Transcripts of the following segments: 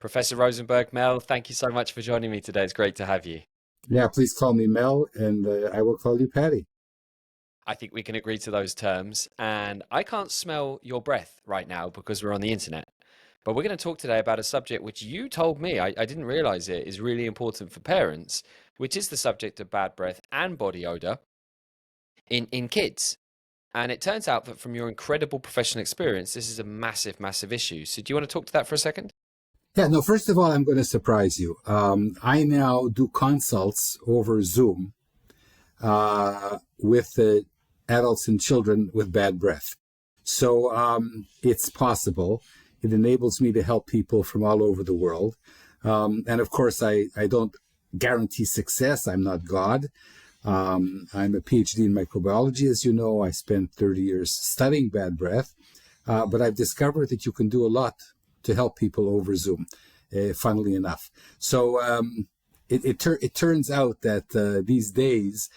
Professor Rosenberg, Mel, thank you so much for joining me today. It's great to have you. Yeah, please call me Mel, and I will call you Patty. I think we can agree to those terms. And I can't smell your breath right now because we're on the internet. But we're going to talk today about a subject which you told me, I didn't realize it, is really important for parents, which is the subject of bad breath and body odor in kids. And it turns out that from your incredible professional experience, this is a massive, massive issue. So do you want to talk to that for a second? Yeah, no, first of all, I'm going to surprise you. I now do consults over Zoom with adults and children with bad breath. So it's possible. It enables me to help people from all over the world. And of course, I don't guarantee success. I'm not God. I'm a PhD in microbiology, as you know. I spent 30 years studying bad breath. But I've discovered that you can do a lot to help people over Zoom, funnily enough. So it turns out that these days,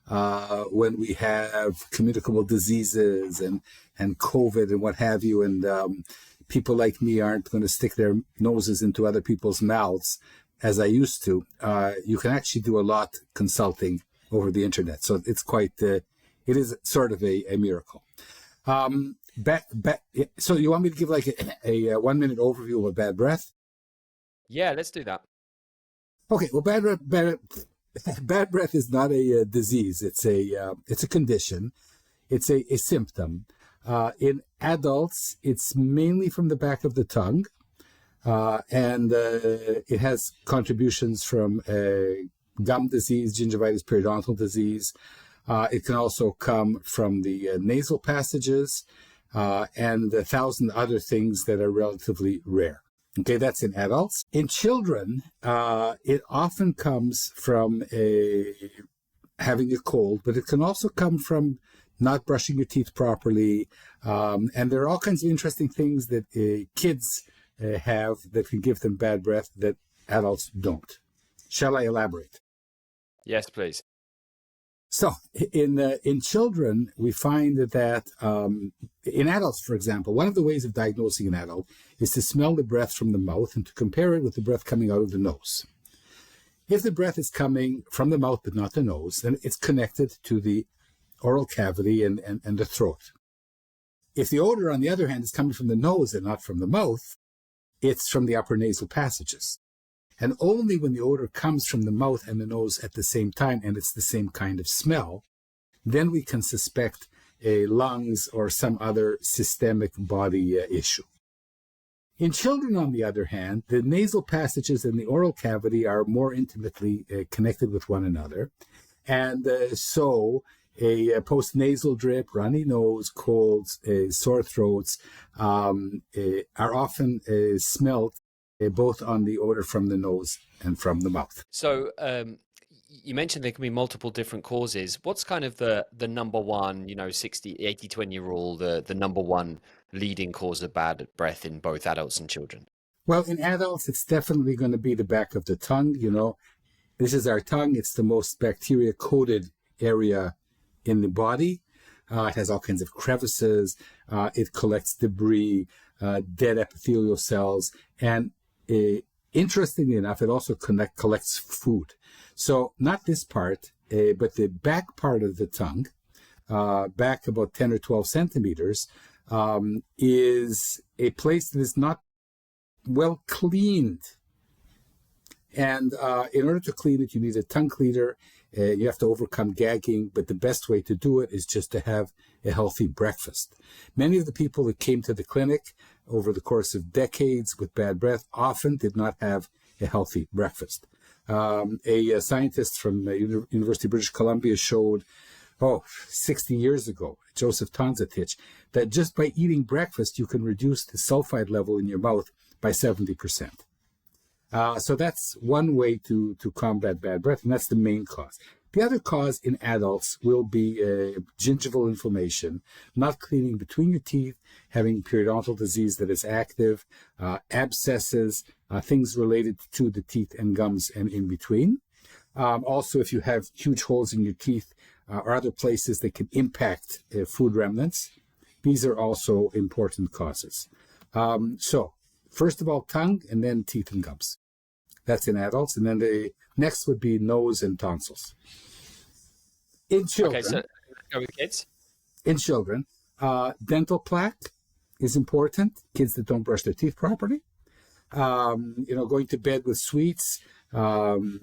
when we have communicable diseases and COVID and what have you, and people like me aren't going to stick their noses into other people's mouths as I used to, you can actually do a lot consulting over the internet. So it's quite, it is sort of a miracle. So you want me to give like a 1 minute overview of bad breath? Yeah, let's do that. Okay, well, bad breath is not a disease. It's a condition. It's a symptom. In adults, it's mainly from the back of the tongue, and it has contributions from gum disease, gingivitis, periodontal disease. It can also come from the nasal passages and 1,000 other things that are relatively rare. Okay, that's in adults. In children, it often comes from having a cold, but it can also come from not brushing your teeth properly. And there are all kinds of interesting things that kids have that can give them bad breath that adults don't. Shall I elaborate? Yes, please. So in children, we find that in adults, for example, one of the ways of diagnosing an adult is to smell the breath from the mouth and to compare it with the breath coming out of the nose. If the breath is coming from the mouth but not the nose, then it's connected to the oral cavity and the throat. If the odor, on the other hand, is coming from the nose and not from the mouth, it's from the upper nasal passages. And only when the odor comes from the mouth and the nose at the same time, and it's the same kind of smell, then we can suspect a lungs or some other systemic body issue. In children, on the other hand, the nasal passages and the oral cavity are more intimately connected with one another. And so a postnasal drip, runny nose, colds, sore throats are often smelt both on the odor from the nose and from the mouth. So you mentioned there can be multiple different causes. What's kind of the number one, 80-20 rule, the number one leading cause of bad breath in both adults and children? Well, in adults, it's definitely going to be the back of the tongue. This is our tongue. It's the most bacteria-coated area in the body. It has all kinds of crevices. It collects debris, dead epithelial cells, and interestingly enough, it also collects food. So not this part, but the back part of the tongue, back about 10 or 12 centimeters, is a place that is not well cleaned. And in order to clean it, you need a tongue cleaner. You have to overcome gagging, but the best way to do it is just to have a healthy breakfast. Many of the people that came to the clinic over the course of decades with bad breath often did not have a healthy breakfast. A scientist from University of British Columbia showed, 60 years ago, Joseph Tonzatich, that just by eating breakfast, you can reduce the sulfide level in your mouth by 70%. So that's one way to combat bad breath, and that's the main cause. The other cause in adults will be gingival inflammation, not cleaning between your teeth, having periodontal disease that is active, abscesses, things related to the teeth and gums and in between. Also, if you have huge holes in your teeth or other places that can impact food remnants, these are also important causes. So First of all, tongue, and then teeth and gums. That's in adults. And then the next would be nose and tonsils. In children, Okay, so let's go with kids. in children, dental plaque is important. Kids that don't brush their teeth properly. Going to bed with sweets, milk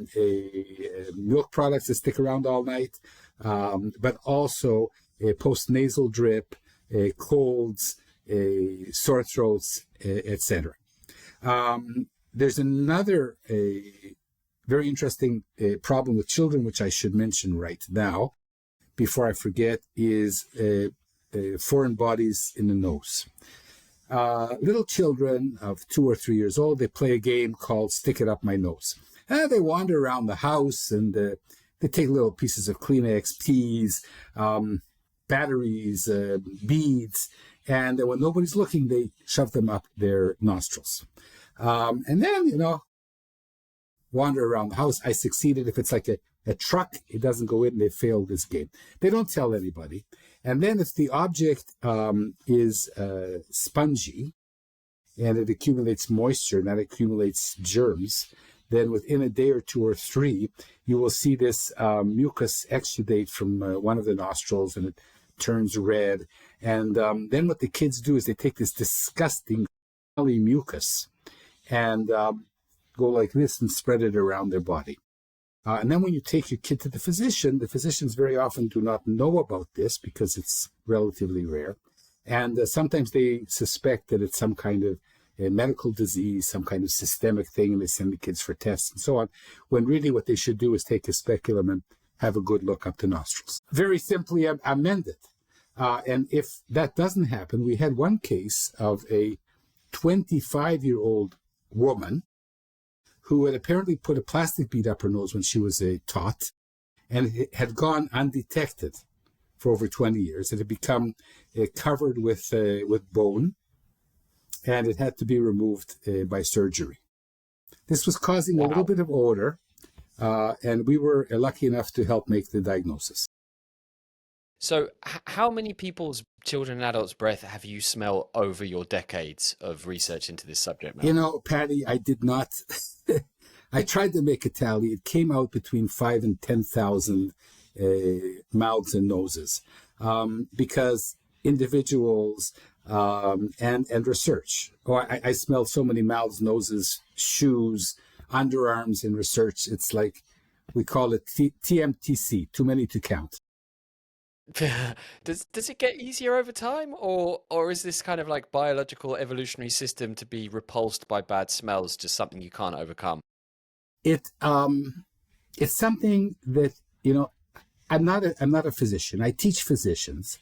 products that stick around all night, but also a post-nasal drip, colds, sore throats, etc. There's another very interesting problem with children, which I should mention right now, before I forget, is foreign bodies in the nose. Little children of 2 or 3 years old, they play a game called Stick It Up My Nose. They wander around the house and they take little pieces of Kleenex, peas, batteries, beads, and when nobody's looking, they shove them up their nostrils. And then, wander around the house. I succeeded. If it's like a truck, it doesn't go in, they failed this game. They don't tell anybody. And then if the object is spongy and it accumulates moisture and that accumulates germs, then within a day or 2 or 3, you will see this mucus exudate from one of the nostrils and it turns red. And then what the kids do is they take this disgusting smelly mucus and go like this and spread it around their body. And then when you take your kid to the physicians very often do not know about this because it's relatively rare. And sometimes they suspect that it's some kind of a medical disease, some kind of systemic thing, and they send the kids for tests and so on, when really what they should do is take a speculum and have a good look up the nostrils. Very simply amend it. And if that doesn't happen, we had one case of a 25-year-old woman who had apparently put a plastic bead up her nose when she was a tot, and it had gone undetected for over 20 years. It had become covered with bone, and it had to be removed by surgery. This was causing a little bit of odor, and we were lucky enough to help make the diagnosis. So how many people's children and adults' breath have you smelled over your decades of research into this subject matter? Patty, I did not. I tried to make a tally. It came out between 5,000 and 10,000 mouths and noses, because individuals and research. I smelled so many mouths, noses, shoes, underarms in research. It's like we call it TMTC, too many to count. Does it get easier over time, or is this kind of like biological evolutionary system to be repulsed by bad smells just something you can't overcome? It's something that I'm not a physician. I teach physicians,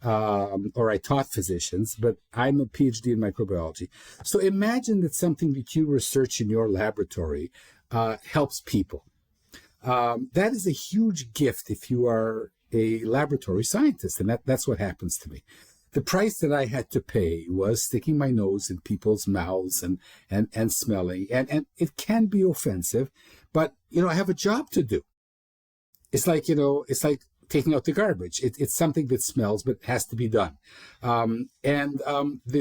or I taught physicians, but I'm a PhD in microbiology. So imagine that something that you research in your laboratory helps people. That is a huge gift if you are a laboratory scientist, and that's what happens to me. The price that I had to pay was sticking my nose in people's mouths and smelling, and it can be offensive, but I have a job to do. It's like taking out the garbage. It's something that smells, but has to be done. The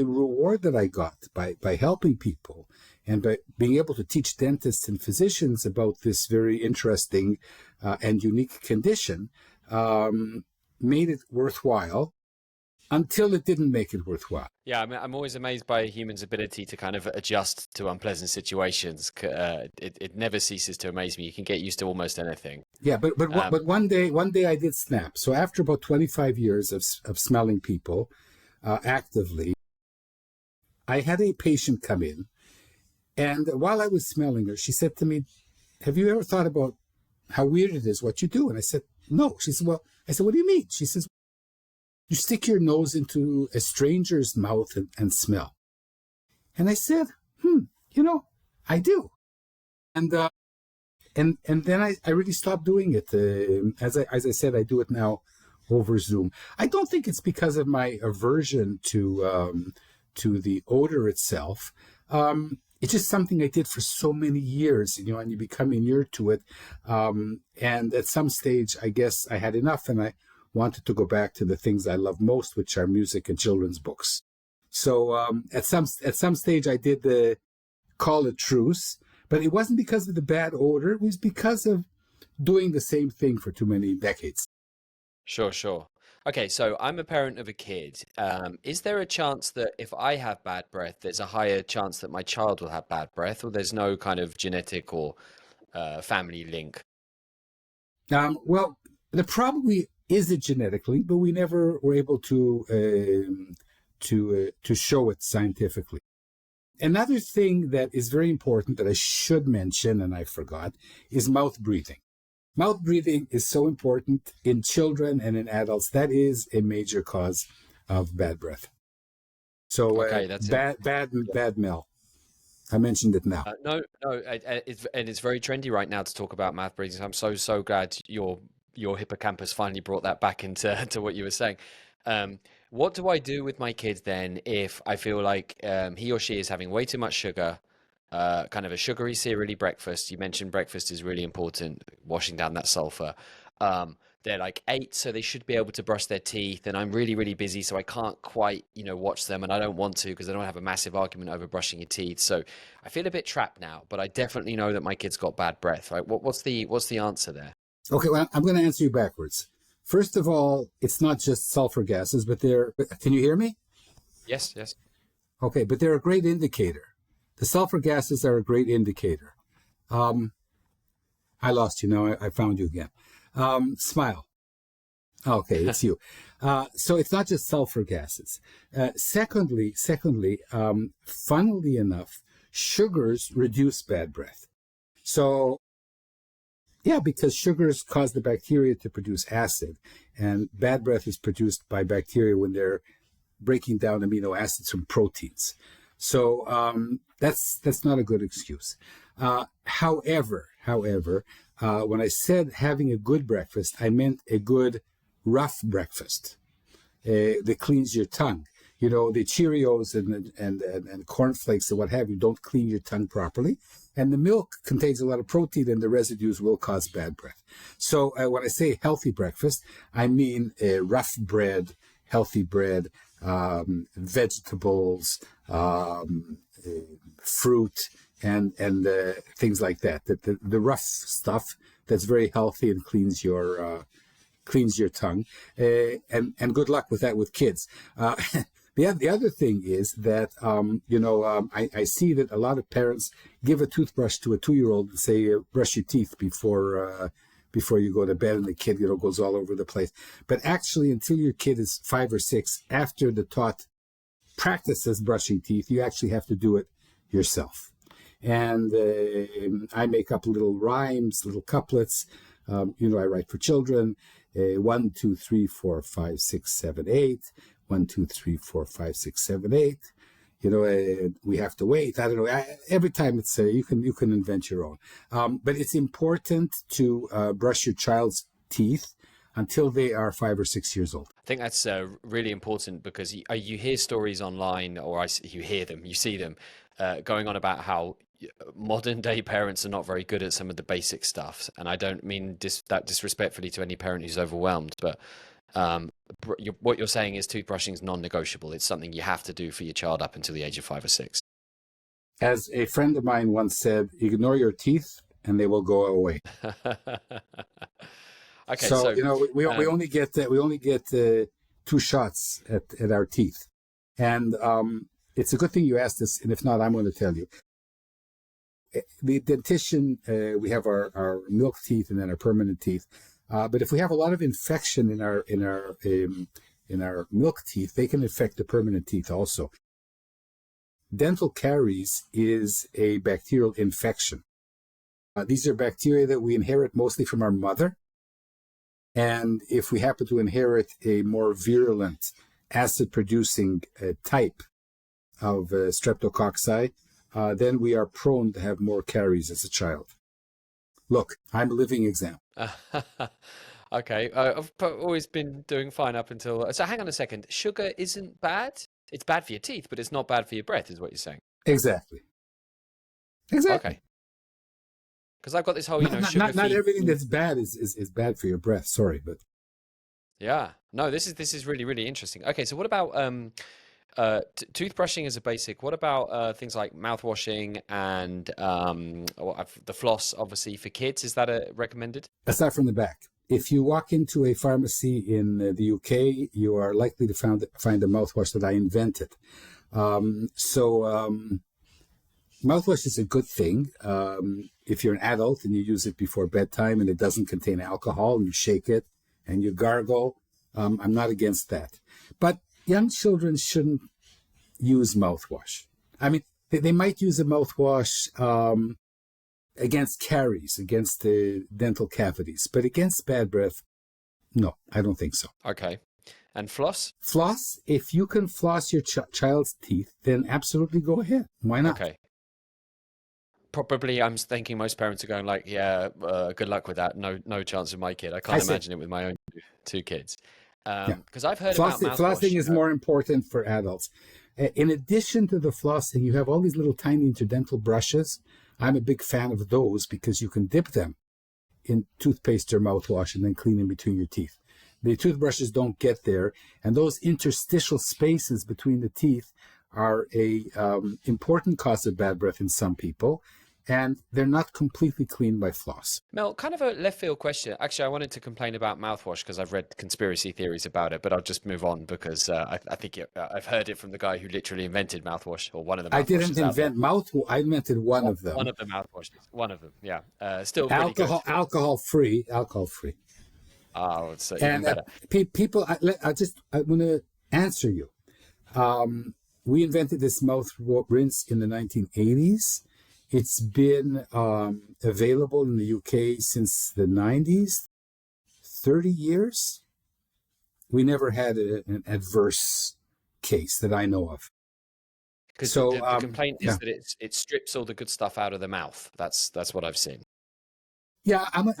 reward that I got by helping people and by being able to teach dentists and physicians about this very interesting and unique condition made it worthwhile until it didn't make it worthwhile. Yeah, I'm always amazed by a human's ability to kind of adjust to unpleasant situations. It never ceases to amaze me. You can get used to almost anything. Yeah, but one day I did snap. So after about 25 years of smelling people actively, I had a patient come in, and while I was smelling her, she said to me, "Have you ever thought about how weird it is what you do?" And I said, "No." She said, "Well," I said, "What do you mean?" She says, "You stick your nose into a stranger's mouth and smell." And I said, I do. And then I really stopped doing it. As I said, I do it now over Zoom. I don't think it's because of my aversion to the odor itself. It's just something I did for so many years, and you become inured to it. And at some stage, I guess I had enough, and I wanted to go back to the things I love most, which are music and children's books. So at some stage, I did call a truce, but it wasn't because of the bad odor. It was because of doing the same thing for too many decades. Sure, sure. Okay, so I'm a parent of a kid. Is there a chance that if I have bad breath, there's a higher chance that my child will have bad breath, or there's no kind of genetic or family link? Well, there probably is a genetic link, but we never were able to show it scientifically. Another thing that is very important that I should mention, and I forgot, is mouth breathing. Mouth breathing is so important in children and in adults. That is a major cause of bad breath. So Okay, that's it. bad Mel. I mentioned it now. No, no, it's very trendy right now to talk about mouth breathing. So I'm so glad your hippocampus finally brought that back into to what you were saying. Um, what do I do with my kids then if I feel like he or she is having way too much sugar, kind of a sugary, cereally breakfast? You mentioned breakfast is really important, washing down that sulfur. They're like 8, so they should be able to brush their teeth, and I'm really busy, so I can't quite, watch them, and I don't want to because I don't have a massive argument over brushing your teeth. So I feel a bit trapped now, but I definitely know that my kid's got bad breath, right? What's the answer there? Okay, well, I'm going to answer you backwards. First of all, it's not just sulfur gases, but they're. Can you hear me? Yes, yes. Okay, but they're a great indicator. The sulfur gases are a great indicator. Um, I lost you now. I found you again. Smile. Okay, it's you. So it's not just sulfur gases. Secondly, funnily enough, sugars reduce bad breath. So yeah, because sugars cause the bacteria to produce acid, and bad breath is produced by bacteria when they're breaking down amino acids from proteins. So that's not a good excuse. However, when I said having a good breakfast, I meant a good rough breakfast that cleans your tongue. The Cheerios and cornflakes and what have you don't clean your tongue properly. And the milk contains a lot of protein, and the residues will cause bad breath. So when I say healthy breakfast, I mean rough bread, healthy bread, vegetables, fruit, and things like that. The rough stuff that's very healthy and cleans your tongue. And good luck with that with kids. The other thing is that, I see that a lot of parents give a toothbrush to a 2-year-old and say, brush your teeth before you go to bed, and the kid, goes all over the place. But actually, until your kid is 5 or 6, after the taught practices brushing teeth, you actually have to do it yourself. And I make up little rhymes, little couplets. I write for children. 1, 2, 3, 4, 5, 6, 7, 8. 1, 2, 3, 4, 5, 6, 7, 8. We have to wait. I don't know. Every time it's you can invent your own. But it's important to brush your child's teeth until they are 5 or 6 years old. I think that's really important because you hear stories online, or you hear them, you see them going on about how modern day parents are not very good at some of the basic stuff. And I don't mean that disrespectfully to any parent who's overwhelmed, but what you're saying is toothbrushing is non-negotiable. It's something you have to do for your child up until the age of 5 or 6. As a friend of mine once said, ignore your teeth and they will go away. Okay, so we only get 2 shots at our teeth, and it's a good thing you asked this. And if not, I'm going to tell you. The dentition, we have our milk teeth and then our permanent teeth. But if we have a lot of infection in our milk teeth, they can affect the permanent teeth also. Dental caries is a bacterial infection. These are bacteria that we inherit mostly from our mother. And if we happen to inherit a more virulent acid-producing type of streptococci, then we are prone to have more caries as a child. Look, I'm a living example. Okay, I've always been doing fine up until. So hang on a second. Sugar isn't bad. It's bad for your teeth, but it's not bad for your breath, is what you're saying. Exactly. Okay. Because I've got this whole, sugar. Not everything that's bad is bad for your breath. Sorry, but yeah, no, this is really interesting. Okay, so what about Toothbrushing is a basic. What about things like mouthwashing and the floss, obviously for kids? Is that recommended? Aside from the back, if you walk into a pharmacy in the UK, you are likely to find a mouthwash that I invented. Mouthwash is a good thing. If you're an adult and you use it before bedtime and it doesn't contain alcohol and you shake it and you gargle, I'm not against that. But young children shouldn't use mouthwash. I mean, they might use a mouthwash against caries, against the dental cavities, but against bad breath, no, I don't think so. Okay. And floss? Floss, if you can floss your child's teeth, then absolutely go ahead. Why not? Okay. Probably, I'm thinking most parents are going like, yeah, good luck with that. No chance with my kid. I can't imagine it with my own two kids. Because I've heard about mouthwash. Flossing is more important for adults. In addition to the flossing, you have all these little tiny interdental brushes. I'm a big fan of those because you can dip them in toothpaste or mouthwash and then clean in between your teeth. The toothbrushes don't get there, and those interstitial spaces between the teeth are a important cause of bad breath in some people, and they're not completely cleaned by floss. Mel, kind of a left field question. Actually, I wanted to complain about mouthwash because I've read conspiracy theories about it, but I'll just move on because I think I've heard it from the guy who literally invented mouthwash, or one of the mouthwashes. I didn't invent mouthwash. I invented one of them. One of the mouthwashes. One of them, yeah. Still really alcohol, good. Alcohol free. Oh, so even better. People, I want to answer you. We invented this mouth rinse in the 1980s. It's been available in the UK since the 90s, 30 years. We never had an adverse case that I know of. Because the complaint is that it strips all the good stuff out of the mouth. That's what I've seen. Yeah, I'm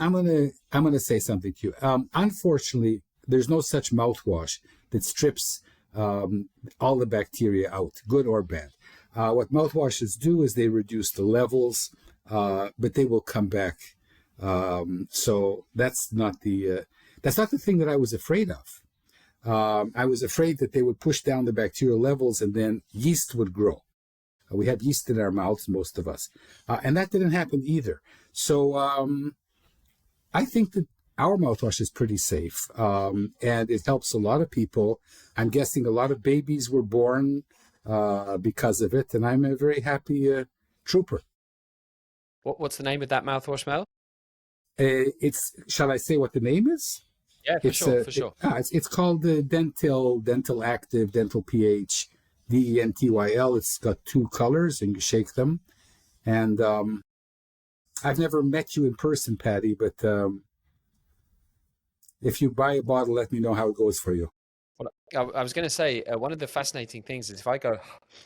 gonna say something to you. Unfortunately, there's no such mouthwash that strips all the bacteria out, good or bad. What mouthwashes do is they reduce the levels, but they will come back. So that's not the thing that I was afraid of. I was afraid that they would push down the bacterial levels and then yeast would grow. We had yeast in our mouths, most of us, and that didn't happen either. So I think that our mouthwash is pretty safe, and it helps a lot of people. I'm guessing a lot of babies were born because of it, and I'm a very happy trooper. What's the name of that mouthwash, Mel? Shall I say what the name is? Yeah, for sure. It's called the Dental Active, Dental pH, DENTYL. It's got two colors, and you shake them. And I've never met you in person, Patty, but if you buy a bottle, let me know how it goes for you. Well, I was going to say, one of the fascinating things is if I go,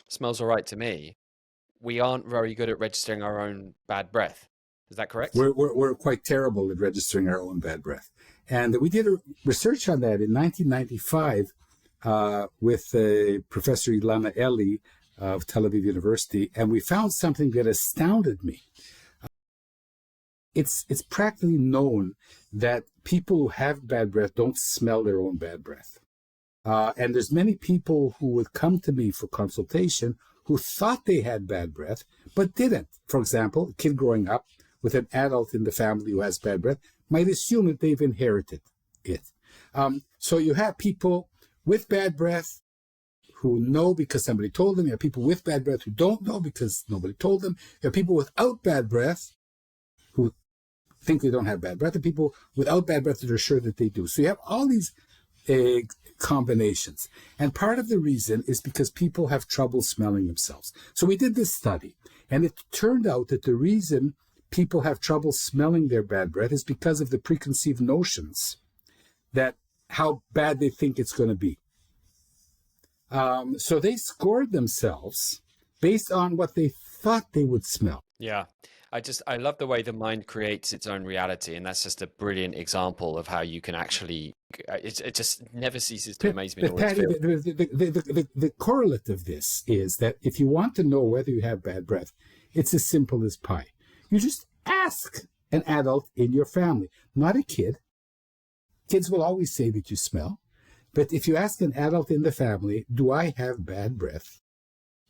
smells all right to me, we aren't very good at registering our own bad breath. Is that correct? We're quite terrible at registering our own bad breath. And we did a research on that in 1995 with Professor Ilana Eli of Tel Aviv University, and we found something that astounded me. It's practically known that people who have bad breath don't smell their own bad breath. And there's many people who would come to me for consultation who thought they had bad breath, but didn't. For example, a kid growing up with an adult in the family who has bad breath might assume that they've inherited it. So you have people with bad breath who know because somebody told them. You have people with bad breath who don't know because nobody told them. You have people without bad breath who think they don't have bad breath, and people without bad breath that are sure that they do. So you have all these combinations. And part of the reason is because people have trouble smelling themselves. So we did this study, and it turned out that the reason people have trouble smelling their bad breath is because of the preconceived notions that how bad they think it's going to be. So they scored themselves based on what they thought they would smell. Yeah. I love the way the mind creates its own reality, and that's just a brilliant example of how you can actually. It just never ceases to amaze me. Patty, the correlate of this is that if you want to know whether you have bad breath, it's as simple as pie. You just ask an adult in your family, not a kid. Kids will always say that you smell. But if you ask an adult in the family, do I have bad breath?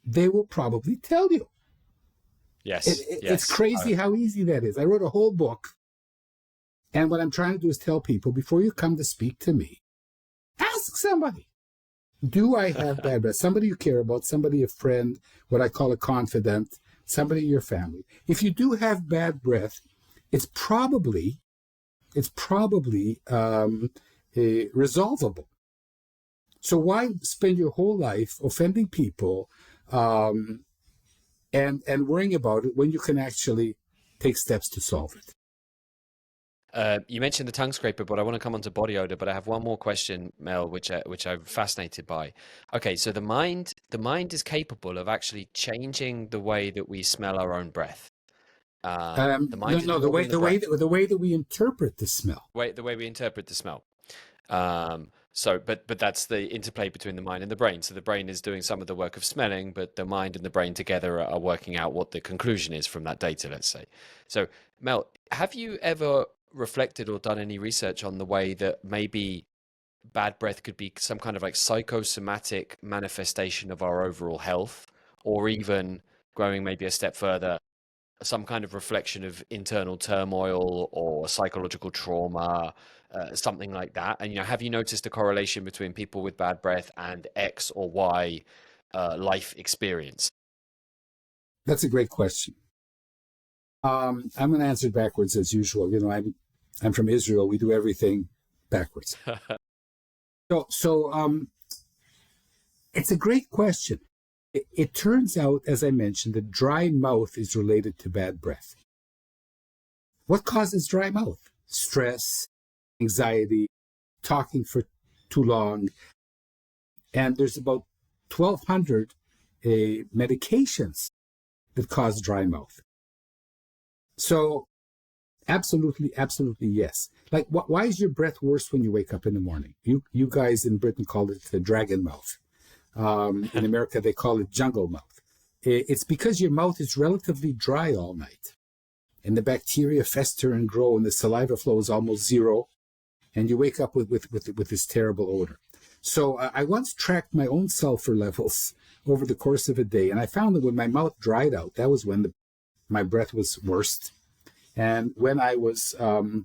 They will probably tell you. Yes, It's crazy how easy that is. I wrote a whole book. And what I'm trying to do is tell people, before you come to speak to me, ask somebody. Do I have bad breath? Somebody you care about, somebody, a friend, what I call a confidant, somebody in your family. If you do have bad breath, it's probably resolvable. So why spend your whole life offending people and worrying about it when you can actually take steps to solve it? You mentioned the tongue scraper, but I want to come on to body odor. But I have one more question, Mel, which I'm fascinated by. Okay, so the mind is capable of actually changing the way that we smell our own breath. The mind is the the way that we interpret the smell. the way we interpret the smell. But that's the interplay between the mind and the brain. So the brain is doing some of the work of smelling, but the mind and the brain together are working out what the conclusion is from that data, let's say. So, Mel, have you ever reflected or done any research on the way that maybe bad breath could be some kind of like psychosomatic manifestation of our overall health, or even going maybe a step further, some kind of reflection of internal turmoil or psychological trauma, something like that? And have you noticed a correlation between people with bad breath and X or Y life experience? That's a great question. I'm going to answer it backwards as usual. I'm from Israel. We do everything backwards. So it's a great question. It turns out, as I mentioned, that dry mouth is related to bad breath. What causes dry mouth? Stress, anxiety, talking for too long. And there's about 1,200 medications that cause dry mouth. So absolutely yes. Like, why is your breath worse when you wake up in the morning? You guys in Britain call it the dragon mouth. In America, they call it jungle mouth. It's because your mouth is relatively dry all night. And the bacteria fester and grow, and the saliva flow is almost zero. And you wake up with this terrible odor. So I once tracked my own sulfur levels over the course of a day. And I found that when my mouth dried out, that was when my breath was worst. And when I was, my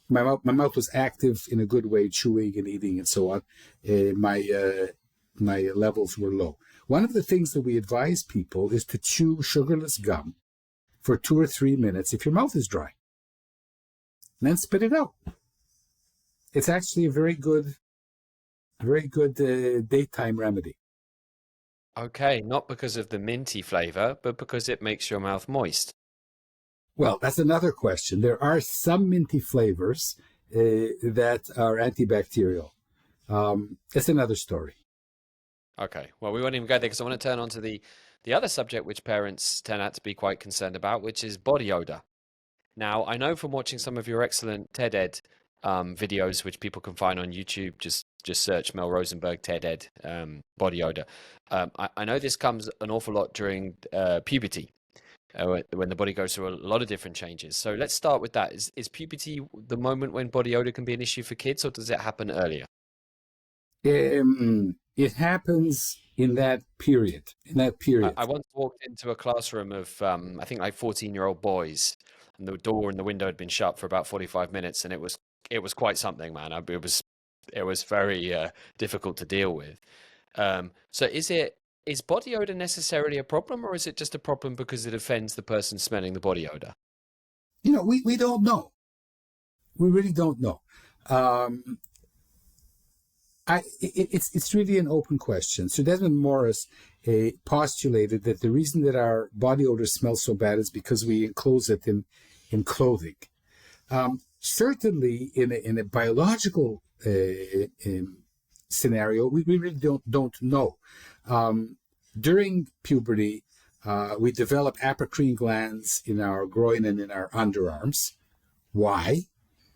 mouth was active in a good way, chewing and eating and so on, my levels were low. One of the things that we advise people is to chew sugarless gum for 2 or 3 minutes if your mouth is dry. And then spit it out. It's actually a very good daytime remedy. Okay, not because of the minty flavor, but because it makes your mouth moist. Well, that's another question. There are some minty flavors that are antibacterial. It's another story. Okay, well, we won't even go there because I want to turn on to the other subject which parents turn out to be quite concerned about, which is body odor. Now, I know from watching some of your excellent TED Ed videos, which people can find on YouTube, just search Mel Rosenberg TED Ed body odor. I know this comes an awful lot during puberty, when the body goes through a lot of different changes. So let's start with that. Is puberty the moment when body odor can be an issue for kids, or does it happen earlier? It happens in that period. I once walked into a classroom of, I think, like 14-year-old boys, and the door and the window had been shut for about 45 minutes, and it was quite something, man. It was very difficult to deal with. So is body odor necessarily a problem, or is it just a problem because it offends the person smelling the body odor? We don't know. We really don't know. It's really an open question. So Desmond Morris postulated that the reason that our body odor smells so bad is because we enclose it in clothing. Certainly, in a biological scenario, we really don't know. During puberty, we develop apocrine glands in our groin and in our underarms. Why?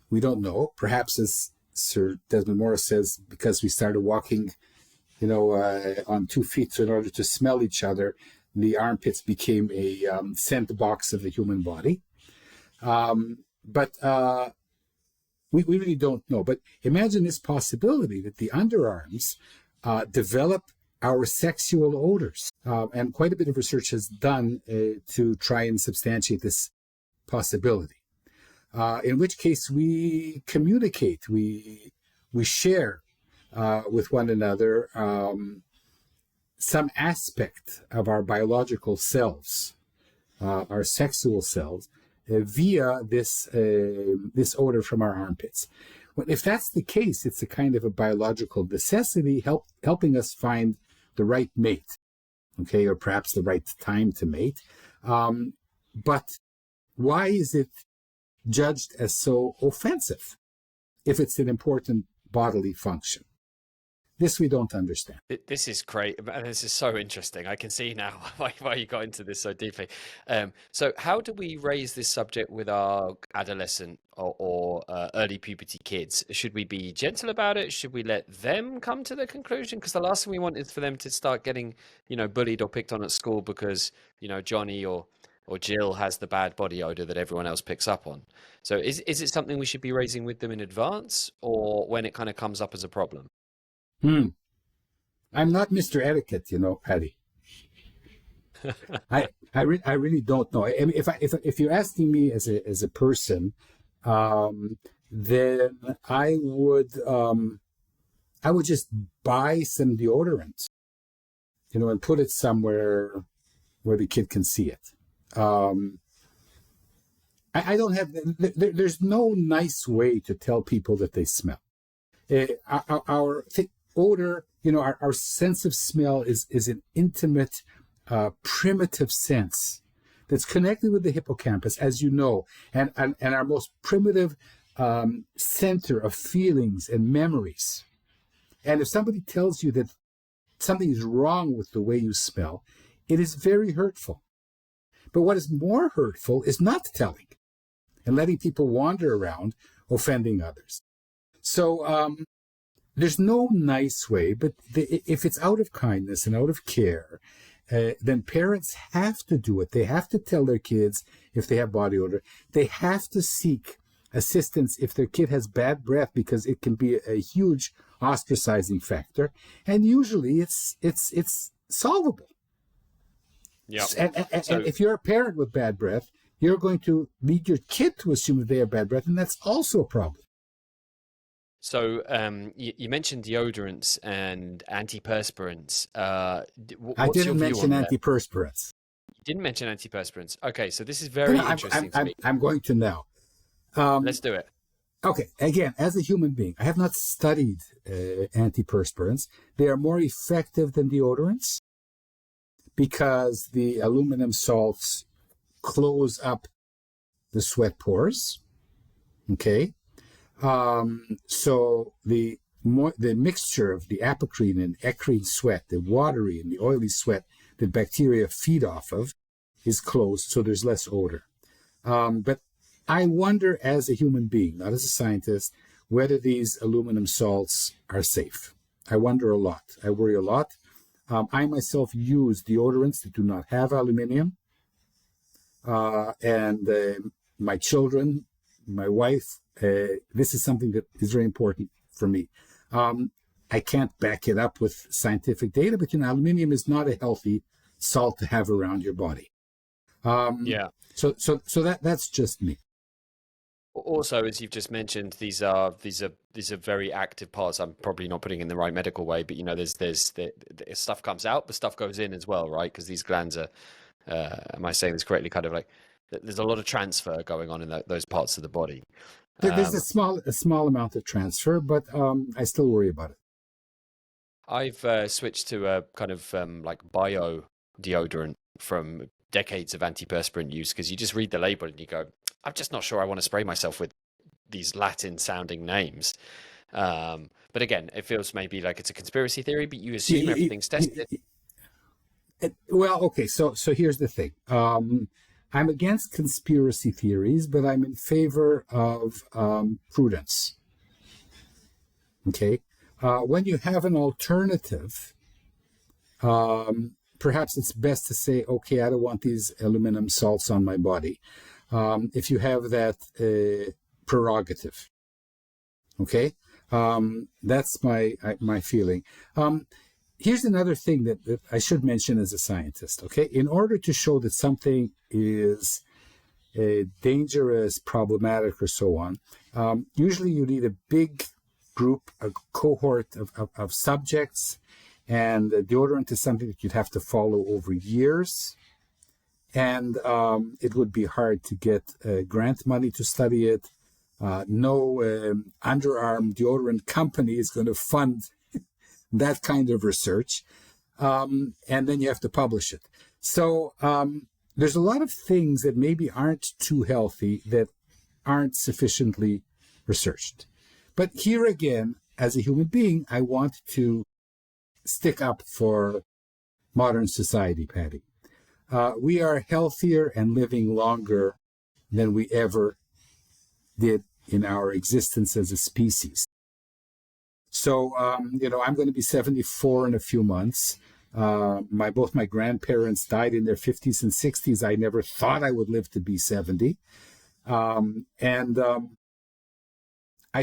We don't know. Perhaps, as Sir Desmond Morris says, because we started walking, on 2 feet. So in order to smell each other, the armpits became a scent box of the human body. But We really don't know. But imagine this possibility that the underarms develop our sexual odors. And quite a bit of research has done to try and substantiate this possibility. In which case we communicate, we share with one another some aspect of our biological selves, our sexual selves, via this odor from our armpits. Well, if that's the case, it's a kind of a biological necessity, helping us find the right mate, okay, or perhaps the right time to mate. But why is it judged as so offensive if it's an important bodily function? This we don't understand. This is great. This is so interesting. I can see now why you got into this so deeply. So how do we raise this subject with our adolescent or early puberty kids? Should we be gentle about it? Should we let them come to the conclusion? Because the last thing we want is for them to start getting, bullied or picked on at school because, Johnny or Jill has the bad body odor that everyone else picks up on. So is it something we should be raising with them in advance or when it kind of comes up as a problem? I'm not Mr. Etiquette, Patty. I really don't know. I mean, if you're asking me as a person, then I would just buy some deodorant, and put it somewhere where the kid can see it. I don't have. There's no nice way to tell people that they smell. Our odor, our sense of smell is an intimate, primitive sense that's connected with the hippocampus, as you know, and our most primitive center of feelings and memories. And if somebody tells you that something is wrong with the way you smell, it is very hurtful. But what is more hurtful is not telling and letting people wander around offending others. So there's no nice way, but if it's out of kindness and out of care, then parents have to do it. They have to tell their kids if they have body odor. They have to seek assistance if their kid has bad breath, because it can be a huge ostracizing factor. And usually it's solvable. Yeah. And if you're a parent with bad breath, you're going to lead your kid to assume that they have bad breath, and that's also a problem. So you mentioned deodorants and antiperspirants. I didn't mention antiperspirants. You didn't mention antiperspirants. Okay, so this is very interesting to me. I'm going to now. Let's do it. Okay, again, as a human being, I have not studied antiperspirants. They are more effective than deodorants because the aluminum salts close up the sweat pores. Okay. So the mixture of the apocrine and eccrine sweat, the watery and the oily sweat that bacteria feed off of, is closed, so there's less odor. But I wonder, as a human being, not as a scientist, whether these aluminum salts are safe. I wonder a lot. I worry a lot. I myself use deodorants that do not have aluminum, and my children, my wife. This is something that is very important for me. I can't back it up with scientific data, but aluminum is not a healthy salt to have around your body. Yeah. So that's just me. Also, as you've just mentioned, these are very active parts. I'm probably not putting in the right medical way, but there's stuff comes out, but stuff goes in as well, right? Because these glands are, am I saying this correctly? Kind of like there's a lot of transfer going on in those parts of the body. There's a small amount of transfer, but I still worry about it. I've switched to a kind of like bio deodorant from decades of antiperspirant use, because you just read the label and you go, I'm just not sure I want to spray myself with these Latin sounding names. But again, it feels maybe like it's a conspiracy theory, but you assume everything's tested. Well, okay, so here's the thing. I'm against conspiracy theories, but I'm in favor of prudence. Okay? When you have an alternative, perhaps it's best to say, okay, I don't want these aluminum salts on my body. If you have that prerogative. Okay, that's my feeling. Here's another thing that I should mention as a scientist. Okay, in order to show that something is dangerous, problematic, or so on, usually you need a big group, a cohort of subjects, and deodorant is something that you'd have to follow over years. And it would be hard to get grant money to study it. No underarm deodorant company is going to fund that kind of research. And then you have to publish it. So there's a lot of things that maybe aren't too healthy that aren't sufficiently researched. But here again, as a human being, I want to stick up for modern society, Patty. We are healthier and living longer than we ever did in our existence as a species. So, I'm going to be 74 in a few months. Both my grandparents died in their 50s and 60s. I never thought I would live to be 70. I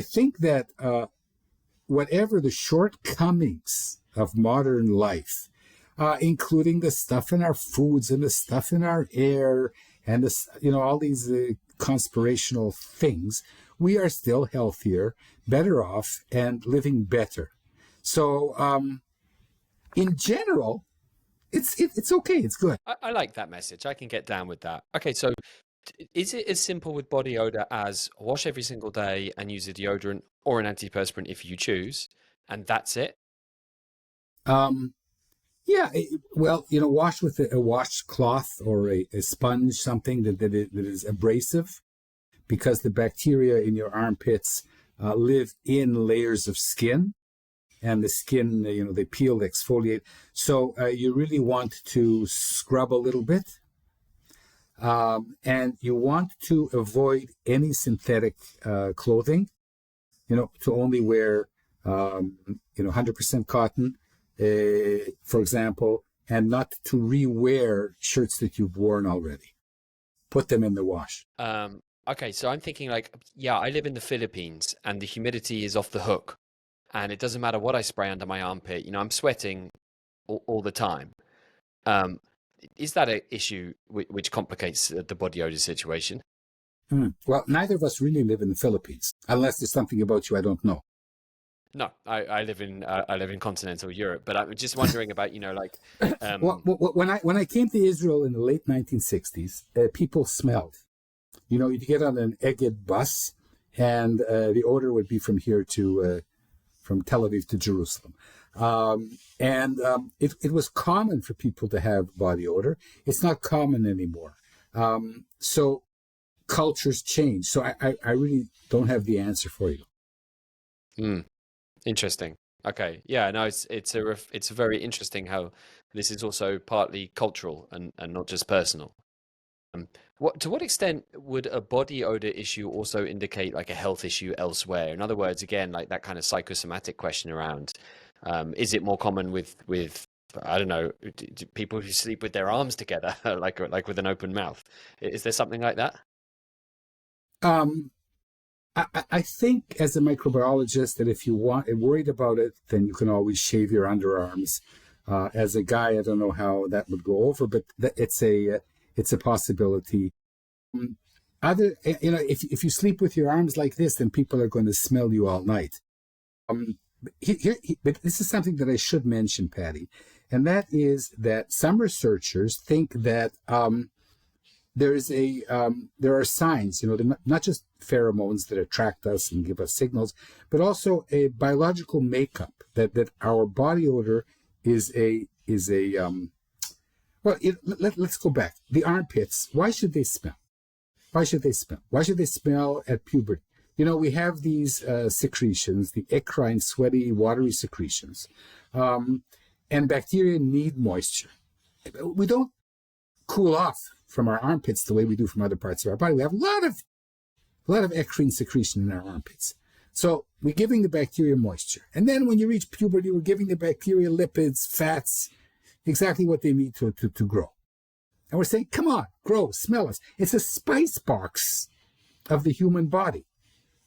think that whatever the shortcomings of modern life, including the stuff in our foods and the stuff in our air and all these conspirational things, we are still healthier, better off, and living better. So, in general, it's okay. It's good. I like that message. I can get down with that. Okay, so is it as simple with body odor as wash every single day and use a deodorant or an antiperspirant if you choose, and that's it? Yeah, wash with a washcloth or a sponge, something that is abrasive, because the bacteria in your armpits live in layers of skin, and the skin, they peel, they exfoliate. So you really want to scrub a little bit, and you want to avoid any synthetic clothing, to only wear, 100% cotton, for example, and not to re-wear shirts that you've worn already. Put them in the wash. Okay, so I'm thinking I live in the Philippines and the humidity is off the hook, and it doesn't matter what I spray under my armpit. I'm sweating all the time. Is that an issue which complicates the body odor situation? Well, neither of us really live in the Philippines, unless there's something about you I don't know. No, I live in continental Europe, but I'm just wondering about when I came to Israel in the late 1960s, people smelled. You'd get on an Egged bus, and the odor would be from Tel Aviv to Jerusalem. It was common for people to have body odor. It's not common anymore. So cultures change. So I really don't have the answer for you. Interesting. Okay. Yeah, no, it's very interesting how this is also partly cultural and not just personal. To what extent would a body odor issue also indicate like a health issue elsewhere? In other words, again, like that kind of psychosomatic question around, is it more common with I don't know, people who sleep with their arms together, like with an open mouth? Is there something like that? I think as a microbiologist that if you worried about it, then you can always shave your underarms. As a guy, I don't know how that would go over, but it's a possibility. If you sleep with your arms like this, then people are going to smell you all night. But this is something that I should mention, Patty, and that is that some researchers think that there are signs, not just pheromones that attract us and give us signals, but also a biological makeup that our body odor is let's go back. The armpits, why should they smell? Why should they smell? Why should they smell at puberty? We have these secretions, the eccrine, sweaty, watery secretions, and bacteria need moisture. We don't cool off from our armpits the way we do from other parts of our body. We have a lot of eccrine secretion in our armpits. So we're giving the bacteria moisture. And then when you reach puberty, we're giving the bacteria lipids, fats, exactly what they need to grow. And we're saying, come on, grow, smell us. It's a spice box of the human body,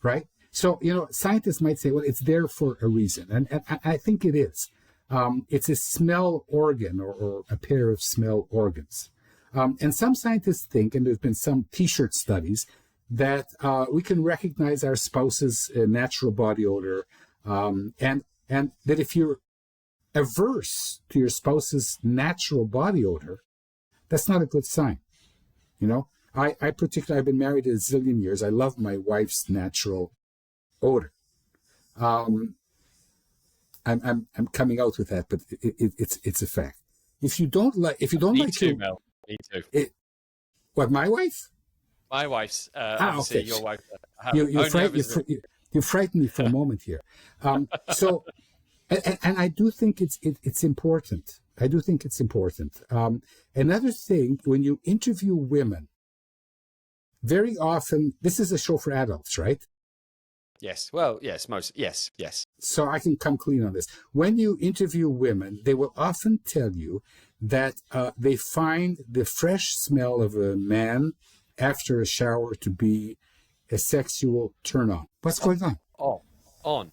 right? So, scientists might say, well, it's there for a reason. And I think it is. It's a smell organ or a pair of smell organs. And some scientists think, and there's been some T-shirt studies, that we can recognize our spouse's natural body odor, and that if you're averse to your spouse's natural body odor, that's not a good sign. I particularly, I've been married a zillion years. I love my wife's natural odor. I'm coming out with that, but it's a fact. If you don't like Mel. Me too. What, my wife? My wife's obviously okay. Your wife. You frightened me for a moment here. So, and I do think it's important. I do think it's important. Another thing, when you interview women, very often, this is a show for adults, right? Yes. Well, yes, yes. So I can come clean on this. When you interview women, they will often tell you that they find the fresh smell of a man after a shower to be a sexual turn-on. What's going on? On.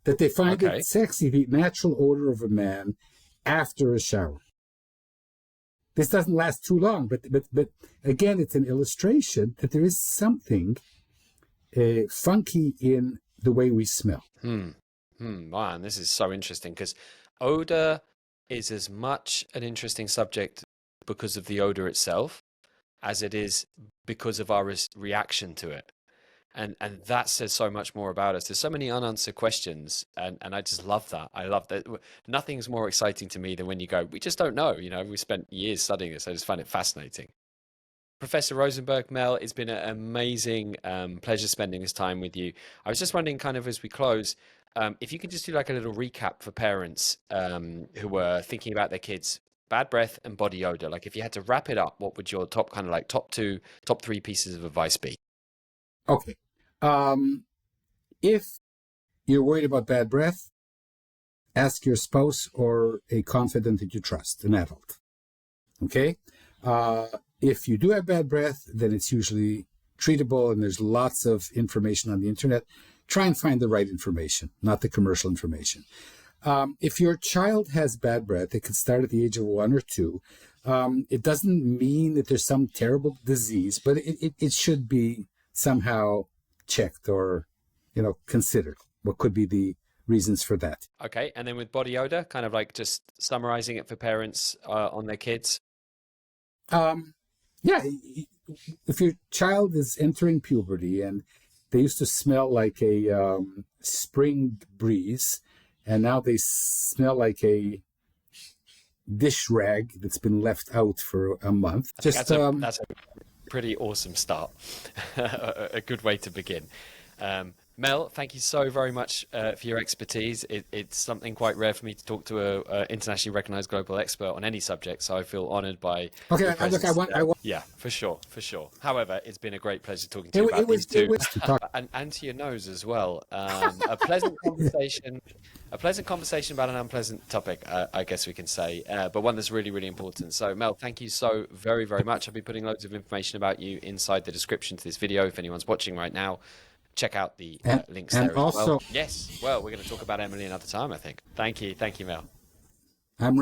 That they find it sexy, the natural odor of a man after a shower. This doesn't last too long, but again, it's an illustration that there is something funky in the way we smell. Man, this is so interesting, because odor is as much an interesting subject because of the odor itself as it is because of our reaction to it. And that says so much more about us. There's so many unanswered questions, and I just love that. I love that. Nothing's more exciting to me than when you go, we just don't know. We spent years studying this. I just find it fascinating. Professor Rosenberg, Mel, it's been an amazing pleasure spending this time with you. I was just wondering, kind of as we close, if you could just do like a little recap for parents who were thinking about their kids' bad breath and body odor. Like, if you had to wrap it up, what would your top three pieces of advice be? Okay. If you're worried about bad breath, ask your spouse or a confidant that you trust, an adult. Okay? If you do have bad breath, then it's usually treatable, and there's lots of information on the internet. Try and find the right information, not the commercial information. If your child has bad breath, it could start at the age of 1 or 2. It doesn't mean that there's some terrible disease, but it should be somehow checked or, considered. What could be the reasons for that? Okay. And then with body odor, kind of like just summarizing it for parents on their kids. Yeah, if your child is entering puberty and they used to smell like a spring breeze, and now they smell like a dish rag that's been left out for a month. That's a pretty awesome start. A good way to begin. Mel, thank you so very much for your expertise. It's something quite rare for me to talk to a internationally recognized global expert on any subject, so I feel honored by your presence. Look, I want. Yeah, for sure. However, it's been a great pleasure talking to you about these two, and to your nose as well. A pleasant conversation about an unpleasant topic, I guess we can say, but one that's really, really important. So, Mel, thank you so very, very much. I'll be putting loads of information about you inside the description to this video if anyone's watching right now. Check out the links there as well. Yes, well, we're going to talk about Emily another time, I think. Thank you, Mel. I'm